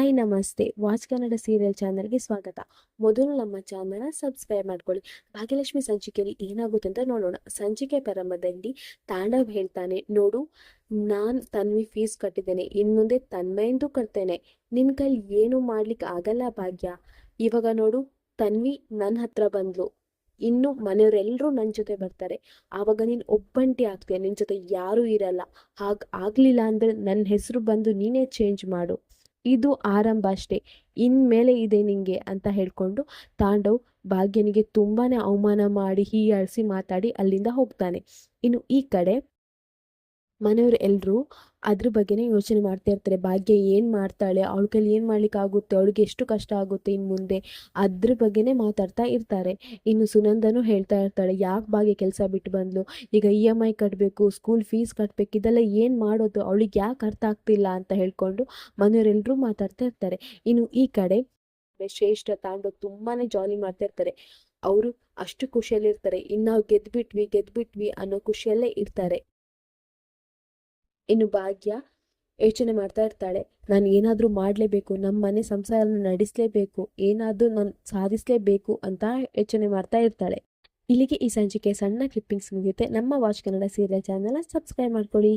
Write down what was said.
Hi ನಮಸ್ತೆ. Watch Kannada serial ಚಾನಲ್ಗೆ ಸ್ವಾಗತ. ಮೊದಲು ನಮ್ಮ ಚಾನಲ್ನ ಸಬ್ಸ್ಕ್ರೈಬ್ ಮಾಡ್ಕೊಳ್ಳಿ. ಭಾಗ್ಯಲಕ್ಷ್ಮಿ ಸಂಚಿಕೆಯಲ್ಲಿ ಏನಾಗುತ್ತೆ ಅಂತ ನೋಡೋಣ. ಸಂಚಿಕೆ ಪ್ರಾರಂಭದಲ್ಲಿ ತಾಂಡವ್ ಹೇಳ್ತಾನೆ, ನೋಡು ನಾನು ತನ್ವಿ ಫೀಸ್ ಕಟ್ಟಿದ್ದೇನೆ, ಇನ್ನು ಮುಂದೆ ತನ್ಮಯಂದು ಕಟ್ತೇನೆ. ನಿನ್ನ ಕೈಲಿ ಏನು ಮಾಡ್ಲಿಕ್ಕೆ ಆಗಲ್ಲ ಭಾಗ್ಯ. ಇವಾಗ ನೋಡು ತನ್ವಿ ನನ್ನ ಹತ್ರ ಬಂದ್ಲು, ಇನ್ನು ಮನೆಯವರೆಲ್ಲರೂ ನನ್ನ ಜೊತೆ ಬರ್ತಾರೆ. ಆವಾಗ ನೀನು ಒಬ್ಬಂಟಿ ಆಗ್ತೀಯ, ನಿನ್ನ ಜೊತೆ ಯಾರೂ ಇರಲ್ಲ. ಆಗ್ಲಿಲ್ಲ ಅಂದರೆ ನನ್ನ ಹೆಸರು ಬಂದು ನೀನೇ ಚೇಂಜ್ ಮಾಡು. ಇದು ಆರಂಭ ಅಷ್ಟೇ, ಇನ್ಮೇಲೆ ಇದೆ ನಿಂಗೆ ಅಂತ ಹೇಳ್ಕೊಂಡು ತಾಂಡವ್ ಭಾಗ್ಯನಿಗೆ ತುಂಬಾನೇ ಅವಮಾನ ಮಾಡಿ ಹೀಯಾಳಿಸಿ ಮಾತಾಡಿ ಅಲ್ಲಿಂದ ಹೋಗ್ತಾನೆ. ಇನ್ನು ಈ ಕಡೆ ಮನೆಯವ್ರು ಎಲ್ಲರೂ ಅದ್ರ ಬಗ್ಗೆನೇ ಯೋಚನೆ ಮಾಡ್ತಾ ಇರ್ತಾರೆ. ಭಾಗ್ಯ ಏನು ಮಾಡ್ತಾಳೆ, ಅವಳ ಕೈಲಿ ಏನು ಮಾಡ್ಲಿಕ್ಕೆ ಆಗುತ್ತೆ, ಅವಳಿಗೆ ಎಷ್ಟು ಕಷ್ಟ ಆಗುತ್ತೆ ಇನ್ನು ಮುಂದೆ, ಅದ್ರ ಬಗ್ಗೆನೇ ಮಾತಾಡ್ತಾ ಇರ್ತಾರೆ. ಇನ್ನು ಸುನಂದನೂ ಹೇಳ್ತಾ ಇರ್ತಾಳೆ, ಯಾಕೆ ಭಾಗ್ಯ ಕೆಲಸ ಬಿಟ್ಟು ಬಂದ್ಲು, ಈಗ EMI ಕಟ್ಟಬೇಕು, ಸ್ಕೂಲ್ ಫೀಸ್ ಕಟ್ಟಬೇಕು, ಇದೆಲ್ಲ ಏನು ಮಾಡೋದು, ಅವಳಿಗೆ ಯಾಕೆ ಅರ್ಥ ಆಗ್ತಿಲ್ಲ ಅಂತ ಹೇಳ್ಕೊಂಡು ಮನೆಯವರೆಲ್ಲರೂ ಮಾತಾಡ್ತಾ ಇರ್ತಾರೆ. ಇನ್ನು ಈ ಕಡೆ ಶ್ರೇಷ್ಠ ತಾಂಡವ್ ತುಂಬಾನೇ ಜಾಲಿ ಮಾಡ್ತಾ ಇರ್ತಾರೆ. ಅವರು ಅಷ್ಟು ಖುಷಿಯಲ್ಲಿರ್ತಾರೆ, ಇನ್ನು ನಾವು ಗೆದ್ಬಿಟ್ವಿ ಅನ್ನೋ ಖುಷಿಯಲ್ಲೇ ಇರ್ತಾರೆ. ಇನ್ನು ಭಾಗ್ಯ ಯೋಚನೆ ಮಾಡ್ತಾ ಇರ್ತಾಳೆ, ನಾನು ಏನಾದರೂ ಮಾಡಲೇಬೇಕು, ನಮ್ಮ ಮನೆ ಸಂಸಾರನ ನಡೆಸಲೇಬೇಕು, ಏನಾದರೂ ನಾನು ಸಾಧಿಸಲೇಬೇಕು ಅಂತ ಯೋಚನೆ ಮಾಡ್ತಾ ಇರ್ತಾಳೆ. ಇಲ್ಲಿಗೆ ಈ ಸಂಚಿಕೆ ಸಣ್ಣ ಕ್ಲಿಪ್ಪಿಂಗ್ಸ್ ಮುಗಿಯುತ್ತೆ. ನಮ್ಮ ವಾಚ್ ಕನ್ನಡ ಸೀರಿಯಲ್ ಚಾನಲ್ನ ಸಬ್ಸ್ಕ್ರೈಬ್ ಮಾಡ್ಕೊಳ್ಳಿ.